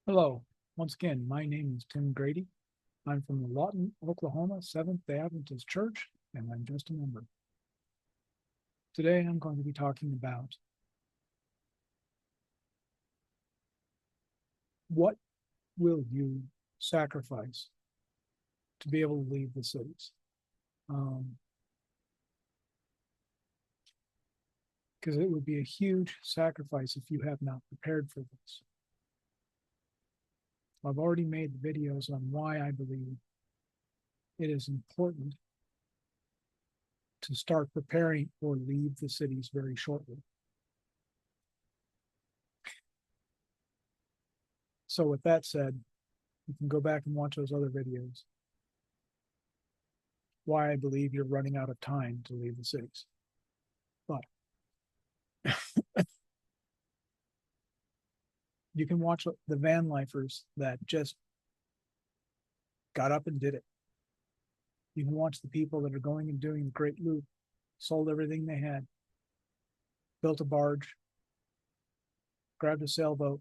Hello, once again, my name is Tim Grady. I'm from the Lawton, Oklahoma Seventh-Day Adventist Church, and I'm just a member. Today, I'm going to be talking about what will you sacrifice to be able to leave the cities? Because it would be a huge sacrifice if you have not prepared for this. I've already made the videos on why I believe it is important to start preparing or leave the cities very shortly. So with that said, you can go back and watch those other videos. Why I believe you're running out of time to leave the cities. But you can watch the van lifers that just got up and did it. You can watch the people that are going and doing the great loop, sold everything they had, built a barge, grabbed a sailboat,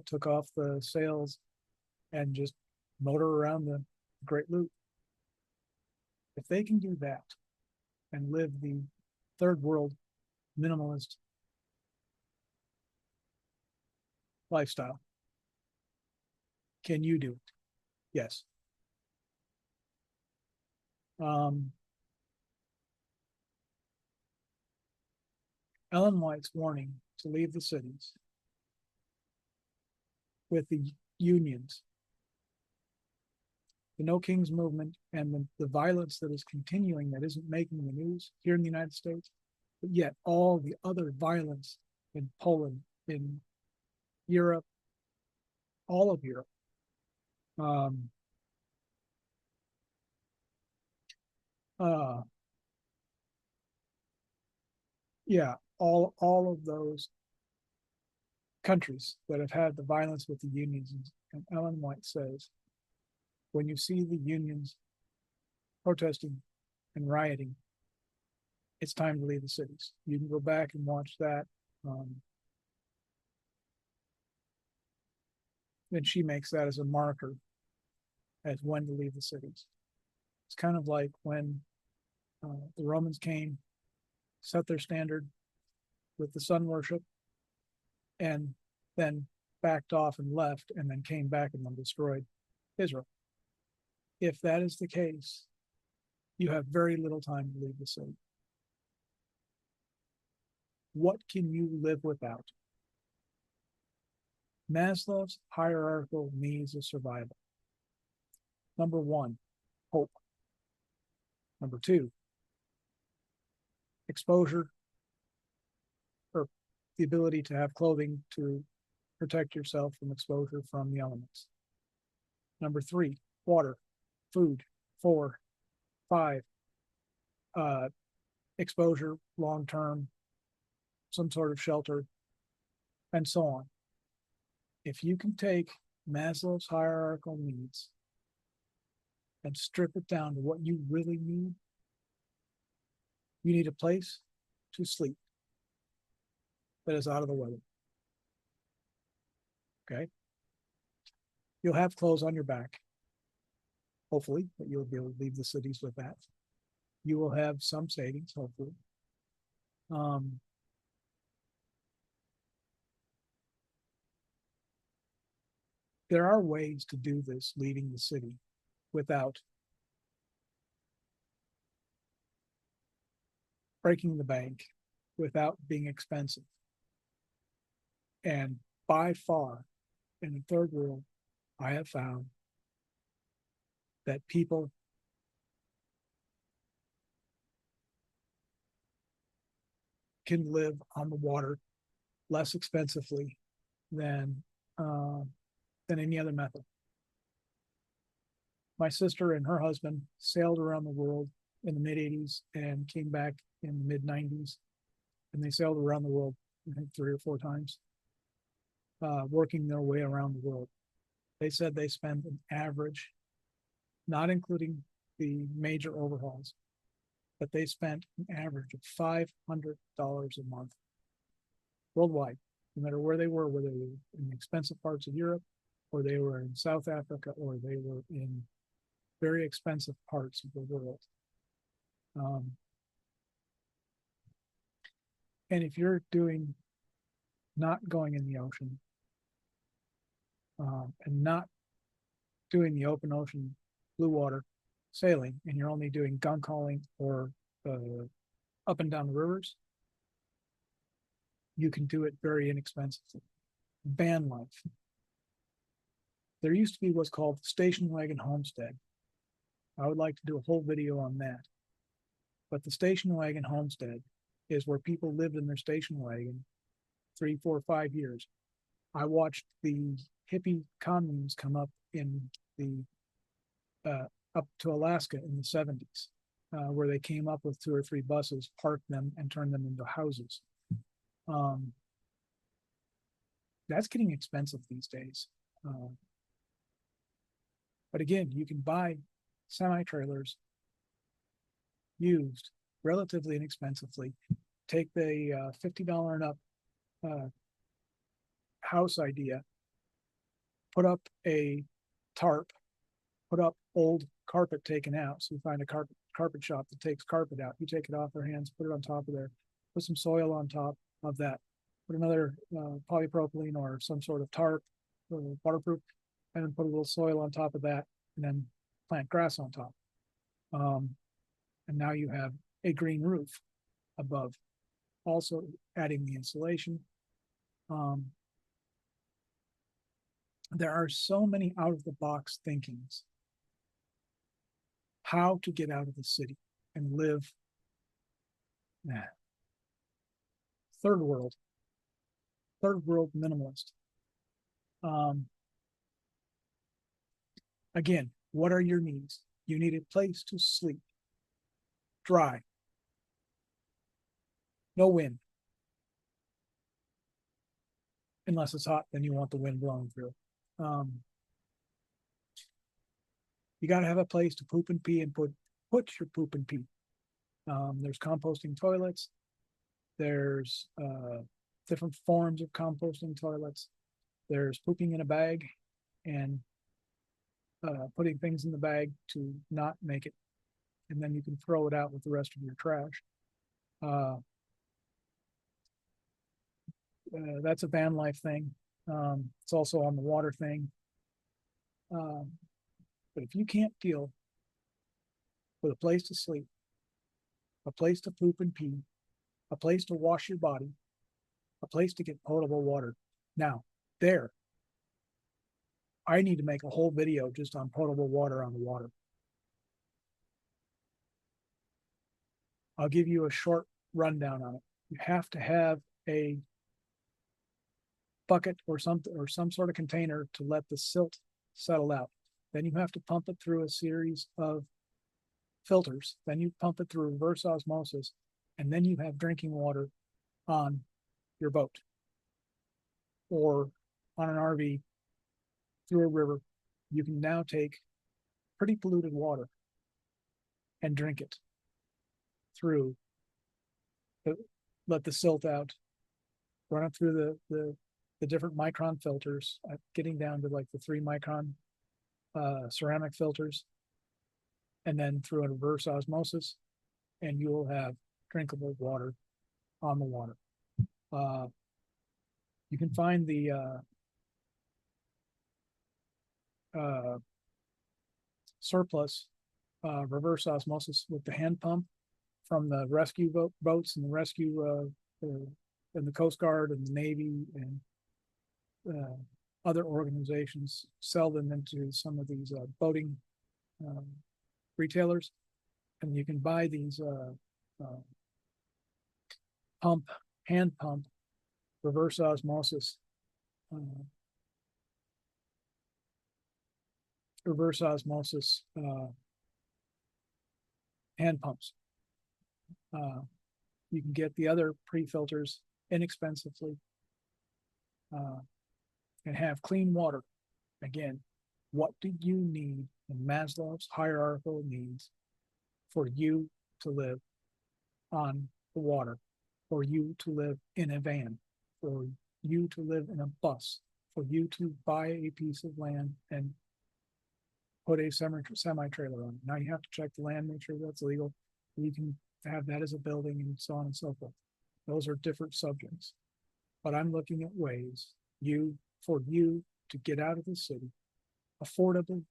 took off the sails, and just motor around the great loop. If they can do that and live the third world minimalist lifestyle, can you do it? Yes. Ellen White's warning to leave the cities with the unions, the No Kings movement, and the violence that is continuing that isn't making the news here in the United States, but yet all the other violence in Poland, in Europe, all of Europe. Yeah, all of those countries that have had the violence with the unions. And Ellen White says, when you see the unions protesting and rioting, it's time to leave the cities. You can go back and watch that. And she makes that as a marker as when to leave the cities. It's kind of like when the Romans came, set their standard with the sun worship, and then backed off and left, and then came back and then destroyed Israel. If that is the case, you have very little time to leave the city. What can you live without? Maslow's hierarchical needs of survival. Number one, hope. Number two, exposure, or the ability to have clothing to protect yourself from exposure from the elements. Number three, water, food. 4, 5, exposure, long-term, some sort of shelter, and so on. If you can take Maslow's hierarchical needs and strip it down to what you really need, you need a place to sleep that is out of the weather. Okay? You'll have clothes on your back, hopefully, but you'll be able to leave the cities with that. You will have some savings, hopefully. There are ways to do this leaving the city without breaking the bank, without being expensive. And by far, in the third world, I have found that people can live on the water less expensively than any other method. My sister and her husband sailed around the world in the mid-'80s and came back in the mid-'90s, and they sailed around the world, I think 3 or 4 times, working their way around the world. They said they spend an average, not including the major overhauls, but they spent an average of $500 a month worldwide, no matter where they were, whether they were in the expensive parts of Europe, or they were in South Africa, or they were in very expensive parts of the world. And if you're not going in the ocean, and not doing the open ocean, blue water sailing, and you're only doing gunk hauling or up and down the rivers, you can do it very inexpensively. Van life. There used to be what's called the station wagon homestead. I would like to do a whole video on that. But the station wagon homestead is where people lived in their station wagon 3, 4, 5 years. I watched the hippie communes come up in the up to Alaska in the 70s, where they came up with 2 or 3 buses, parked them, and turned them into houses. That's getting expensive these days. But again, you can buy semi-trailers used relatively inexpensively. Take the $50 and up house idea, put up a tarp, put up old carpet taken out. So you find a carpet shop that takes carpet out. You take it off their hands, put it on top of there, put some soil on top of that, put another polypropylene or some sort of tarp, waterproof, and then put a little soil on top of that, and then plant grass on top. And now you have a green roof above, also adding the insulation. There are so many out-of-the-box thinkings how to get out of the city and live third world minimalist. Again, what are your needs? You need a place to sleep, dry, no wind. Unless it's hot, then you want the wind blowing through. You got to have a place to poop and pee and put your poop and pee. There's composting toilets. There's different forms of composting toilets. There's pooping in a bag and putting things in the bag to not make it. And then you can throw it out with the rest of your trash. That's a van life thing. It's also on the water thing. But if you can't deal with a place to sleep, a place to poop and pee, a place to wash your body, a place to get potable water. Now, I need to make a whole video just on potable water on the water. I'll give you a short rundown on it. You have to have a bucket or some sort of container to let the silt settle out. Then you have to pump it through a series of filters. Then you pump it through reverse osmosis, and then you have drinking water on your boat or on an RV through a river. You can now take pretty polluted water and drink it through, let the silt out, run it through the different micron filters, getting down to like the 3 micron ceramic filters, and then through a reverse osmosis, and you will have drinkable water on the water. You can find the surplus reverse osmosis with the hand pump from the rescue boats and the rescue and the Coast Guard and the Navy and other organizations sell them into some of these boating retailers, and you can buy these hand pump reverse osmosis hand pumps. You can get the other pre-filters inexpensively and have clean water. Again, what do you need in Maslow's hierarchical needs for you to live on the water, for you to live in a van, for you to live in a bus, for you to buy a piece of land and put a semi-trailer on it. Now you have to check the land, make sure that's legal. You can have that as a building and so on and so forth. Those are different subjects. But I'm looking at ways for you to get out of the city affordably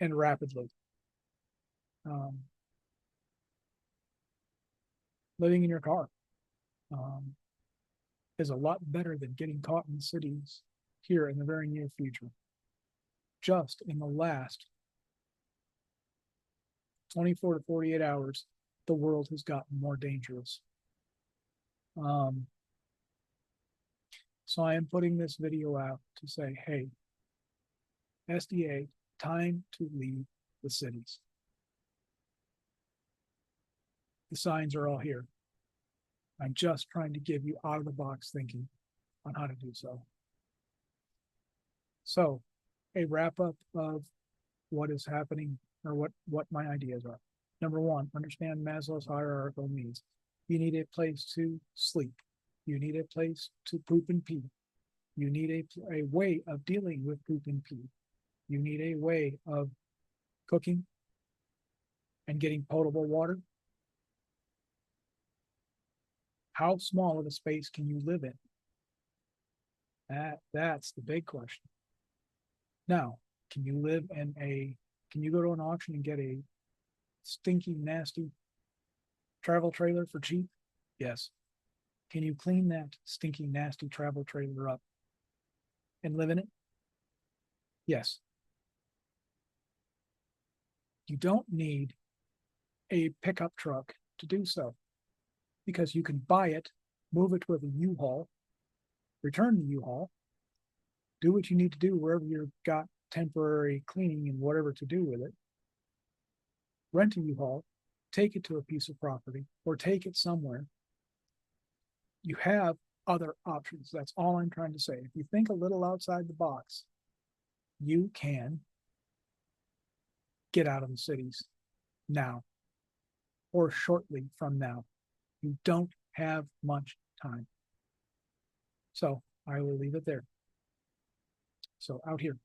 and rapidly. Living in your car is a lot better than getting caught in the cities here in the very near future. Just in the last 24 to 48 hours, the world has gotten more dangerous. So I am putting this video out to say, hey, SDA, time to leave the cities. The signs are all here. I'm just trying to give you out of the box thinking on how to do so. So, a wrap up of what is happening or what my ideas are. Number one, understand Maslow's hierarchical needs. You need a place to sleep. You need a place to poop and pee. You need a way of dealing with poop and pee. You need a way of cooking and getting potable water. How small of a space can you live in? That's the big question. Now, can you go to an auction and get a stinky, nasty travel trailer for cheap? Yes. Can you clean that stinky, nasty travel trailer up and live in it? Yes. You don't need a pickup truck to do so, because you can buy it, move it with a U-Haul, return the U-Haul, do what you need to do wherever you've got temporary cleaning and whatever to do with it, rent a U-Haul, take it to a piece of property, or take it somewhere. You have other options. That's all I'm trying to say. If you think a little outside the box, you can get out of the cities now or shortly from now. You don't have much time. So I will leave it there. So out here.